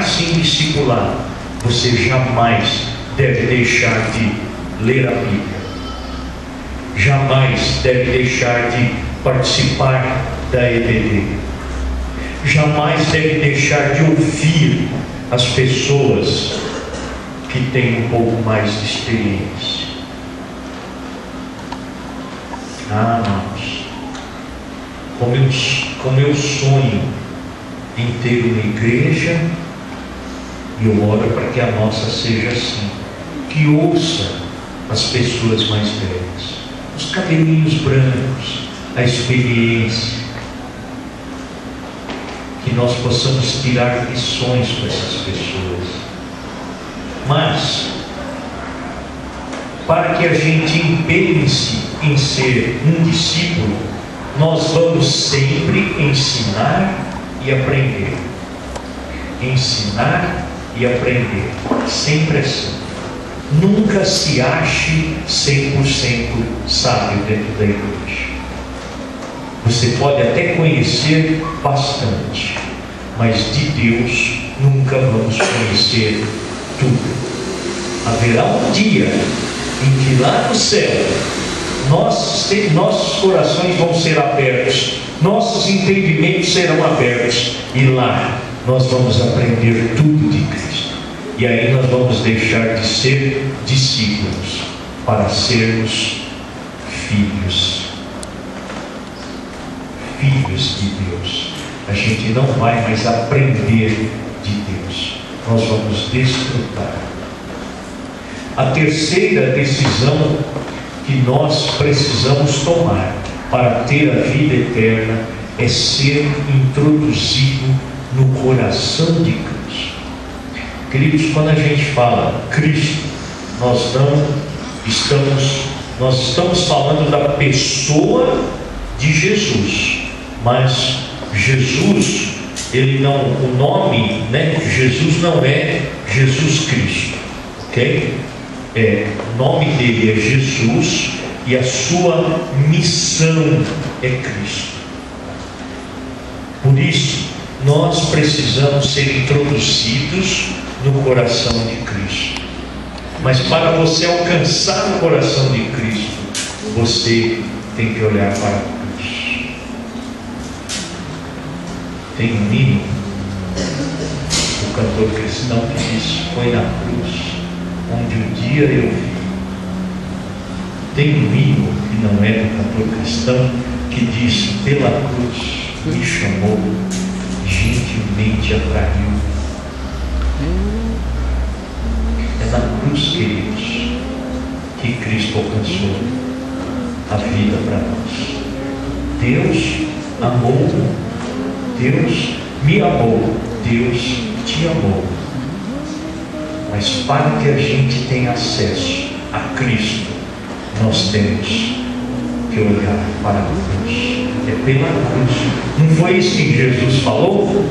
se em discipular, você jamais deve deixar de ler a Bíblia, jamais deve deixar de participar da EBD, jamais deve deixar de ouvir as pessoas que têm um pouco mais de experiência. Amados, como eu sonho em ter uma igreja, e eu oro para que a nossa seja assim, que ouça as pessoas mais velhas, os cabelinhos brancos, a experiência, que nós possamos tirar lições com essas pessoas. Mas, para que a gente empenhe-se em ser um discípulo, nós vamos sempre ensinar e aprender. Ensinar e aprender. Sempre assim. Nunca se ache 100% sábio dentro da igreja. Você pode até conhecer bastante, mas de Deus nunca vamos conhecer tudo. Haverá um dia em que lá no céu nossos corações vão ser abertos, nossos entendimentos serão abertos, e lá nós vamos aprender tudo de Cristo. E aí nós vamos deixar de ser discípulos para sermos filhos de Deus. A gente não vai mais aprender de Deus, nós vamos desfrutar. A terceira decisão que nós precisamos tomar para ter a vida eterna é ser introduzido no coração de Cristo. Queridos, quando a gente fala Cristo, nós estamos falando da pessoa de Jesus, mas Jesus, o nome, Jesus não é Jesus Cristo, ok? O nome dele é Jesus e a sua missão é Cristo. Por isso, nós precisamos ser introduzidos no coração de Cristo. Mas para você alcançar o coração de Cristo, você tem que olhar para a cruz. Tem um hino, o cantor cristão, que diz: foi na cruz onde um dia eu vi. Tem um hino que não é do cantor cristão, que diz: pela cruz me chamou, gentilmente atraiu. É na cruz, queridos, que Cristo alcançou a vida para nós. Deus amou, Deus me amou, Deus te amou. Mas para que a gente tenha acesso a Cristo, nós temos que olhar para a cruz. É pela cruz. Não foi isso que Jesus falou?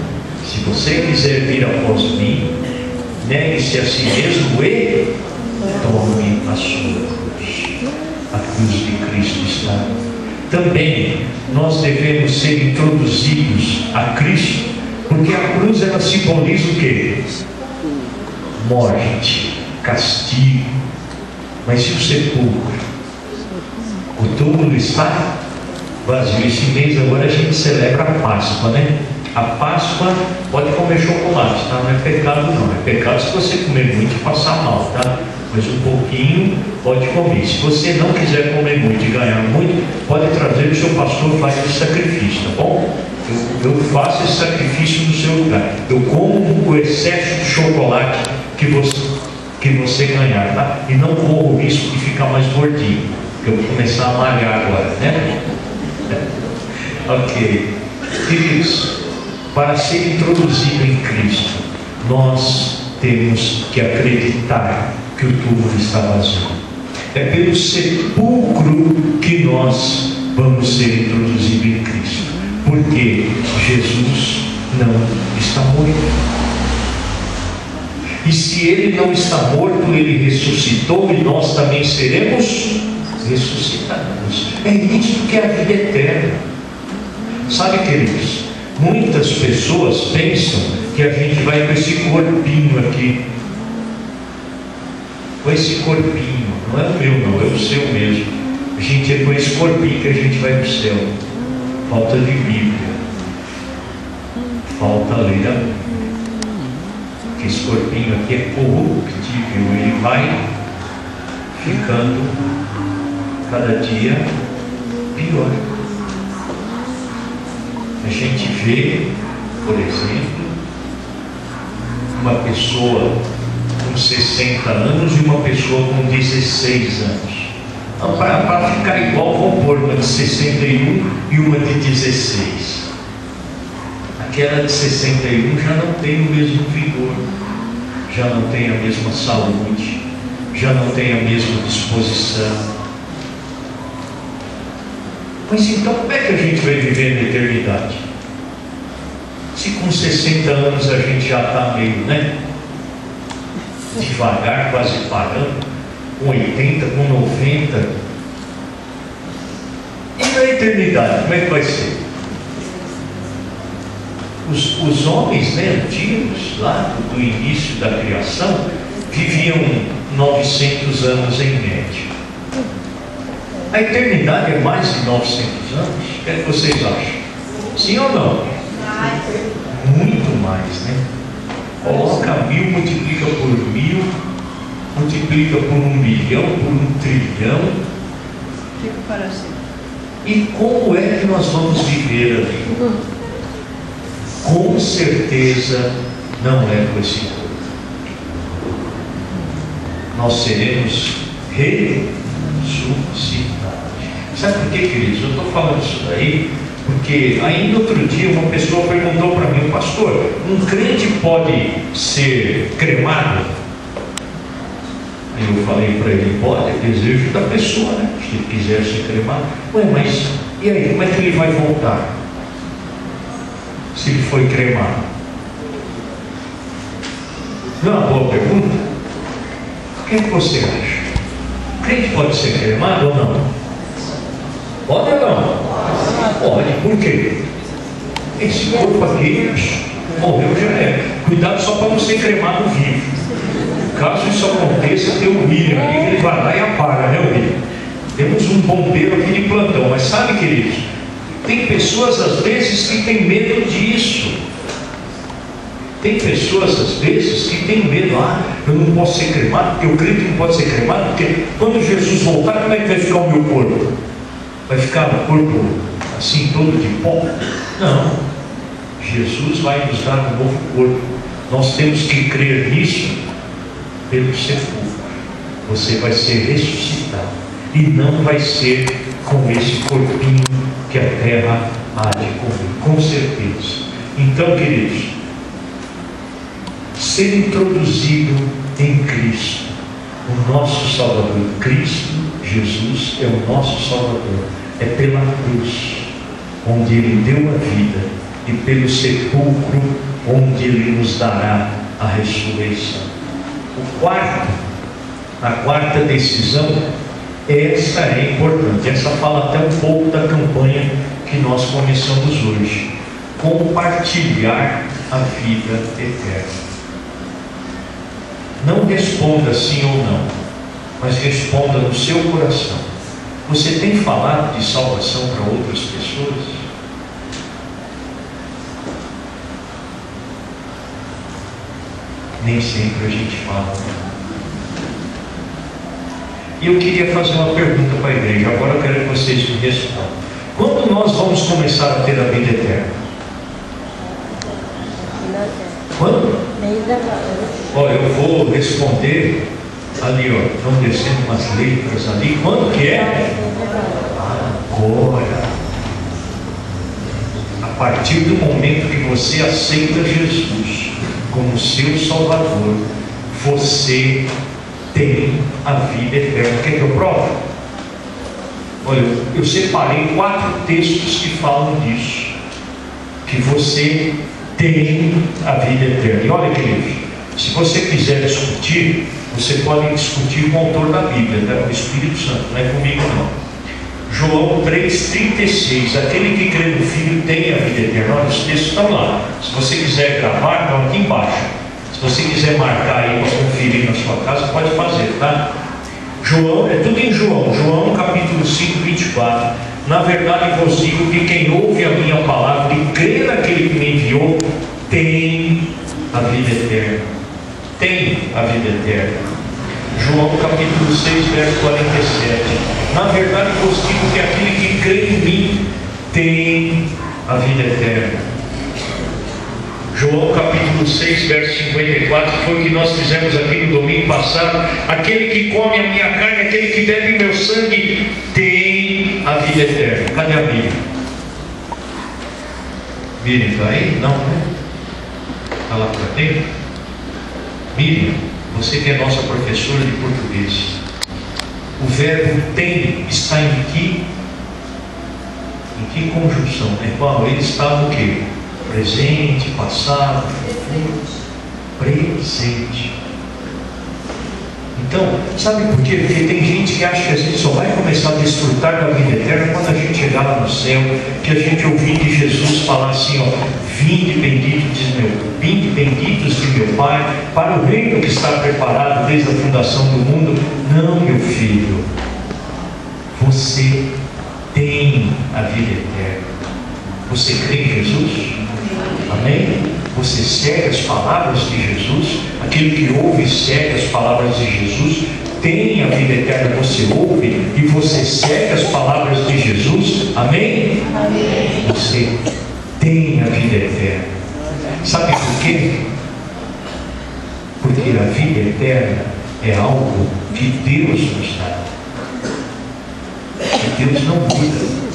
Se você quiser vir após mim, negue-se a si mesmo e tome a sua cruz. A cruz de Cristo está. Também nós devemos ser introduzidos a Cristo, porque a cruz, ela simboliza o quê? Morte, castigo. Mas e o sepulcro? O túmulo está vazio. Esse mês agora a gente celebra a Páscoa, né? A Páscoa pode comer chocolate, tá? Não é pecado não. É pecado se você comer muito e passar mal, tá? Mas um pouquinho pode comer. Se você não quiser comer muito e ganhar muito, pode trazer, o seu pastor faz esse sacrifício, tá bom? Eu faço esse sacrifício no seu lugar. Eu como o excesso de chocolate que você ganhar, tá? E não corro o risco de ficar mais gordinho, porque eu vou começar a malhar agora, né? Ok. Queridos, para ser introduzido em Cristo, nós temos que acreditar que o túmulo está vazio. É pelo sepulcro que nós vamos ser introduzidos em Cristo, porque Jesus não está morto. E se ele não está morto, ele ressuscitou, e nós também seremos ressuscitados. É isso que é a vida eterna. Sabe, queridos, muitas pessoas pensam que a gente vai com esse corpinho aqui, com esse corpinho, não é o meu não, é o seu mesmo. A gente é com esse corpinho que a gente vai para o céu. Falta de Bíblia, falta a ler a Bíblia, que esse corpinho aqui é corruptível, ele vai ficando cada dia pior. A gente vê, por exemplo, uma pessoa com 60 anos e uma pessoa com 16 anos. Para ficar igual, vamos pôr uma de 61 e uma de 16. Aquela de 61 já não tem o mesmo vigor, já não tem a mesma saúde, já não tem a mesma disposição. Mas então como é que a gente vai viver na eternidade? Se com 60 anos a gente já está meio, devagar, quase parando, com 80, com 90. E na eternidade, como é que vai ser? Os homens antigos, lá do início da criação, viviam 900 anos em média. A eternidade é mais de 900 anos? O que é que vocês acham? Sim ou não? Muito mais, né? Coloca 1000, multiplica por 1000, multiplica por 1 bilhão, por 1 trilhão. Fica para sempre. E como é que nós vamos viver ali? Com certeza não é com esse corpo. Nós seremos ressuscitados. Sabe por quê, queridos? Eu estou falando isso daí porque ainda outro dia uma pessoa perguntou para mim: pastor, um crente pode ser cremado? Aí eu falei para ele: pode, é desejo da pessoa, né? Se ele quiser ser cremado. Ué, mas e aí, como é que ele vai voltar? Se ele foi cremado? Não é uma boa pergunta? O que é que você acha? O crente pode ser cremado ou não? Pode ou não? Pode. Por quê? Esse corpo aqui morreu, já é. Cuidado só para não ser cremado vivo. Caso isso aconteça, tem o William aqui, que ele vai lá e apaga, né, William? Temos um bombeiro aqui de plantão. Mas sabe, queridos, tem pessoas às vezes que têm medo disso. Tem pessoas às vezes que têm medo: eu não posso ser cremado, porque o crente não pode ser cremado, porque quando Jesus voltar, como é que vai ficar o meu corpo? Vai ficar o corpo assim, todo de pó? Não. Jesus vai nos dar um novo corpo. Nós temos que crer nisso pelo sepulcro. Você vai ser ressuscitado e não vai ser com esse corpinho que a terra há de comer, com certeza. Então, queridos, ser introduzido em Cristo, o nosso Salvador. Cristo Jesus é o nosso Salvador. É pela cruz onde Ele deu a vida e pelo sepulcro onde Ele nos dará a ressurreição. A quarta decisão, essa é importante. Essa fala até um pouco da campanha que nós começamos hoje: compartilhar a vida eterna. Não responda sim ou não, mas responda no seu coração. Você tem falado de salvação para outras pessoas? Nem sempre a gente fala. E eu queria fazer uma pergunta para a igreja. Agora eu quero que vocês me respondam. Quando nós vamos começar a ter a vida eterna? Quando? Olha, eu vou responder ali, ó. Estão descendo umas letras ali. Quando que é? Agora. A partir do momento que você aceita Jesus como seu Salvador, você tem a vida eterna. Quer que eu prove? Olha, eu separei 4 textos que falam disso, que você tem a vida eterna. E olha, queridos, se você quiser discutir, você pode discutir com o autor da Bíblia, né? O Espírito Santo, não é comigo não. João 3,36. Aquele que crê no Filho tem a vida eterna. Olha, os textos estão lá. Se você quiser gravar, estão aqui embaixo. Se você quiser marcar aí para conferir na sua casa, pode fazer, tá? João, é tudo em João. João capítulo 5, 24. Na verdade vos digo que quem ouve a minha palavra e crê naquele que me enviou, tem a vida eterna. Tem a vida eterna. João capítulo 6, verso 47. Na verdade vos digo que aquele que crê em mim tem a vida eterna. João capítulo 6, verso 54, que foi o que nós fizemos aqui no domingo passado. Aquele que come a minha carne, aquele que bebe meu sangue, tem a vida eterna. Cadê a Bíblia? Miriam, está aí? Não, né? Está lá para dentro? Miriam, você que é nossa professora de português, o verbo tem está em que conjunção? É qual? Ele está no quê? Presente, passado, futuro. Presente. Então, sabe por quê? Porque tem gente que acha que a gente só vai começar a desfrutar da vida eterna quando a gente chegar lá no céu, que a gente ouvir de Jesus falar assim, ó: vinde benditos de meu Pai, para o reino que está preparado desde a fundação do mundo. Não, meu filho, você tem a vida eterna. Você crê em Jesus? Amém? Você segue as palavras de Jesus? Aquele que ouve e segue as palavras de Jesus tem a vida eterna. Você ouve e você segue as palavras de Jesus? Amém? Amém. Você tem a vida eterna. Sabe por quê? Porque a vida eterna é algo que Deus nos dá. Que Deus não muda.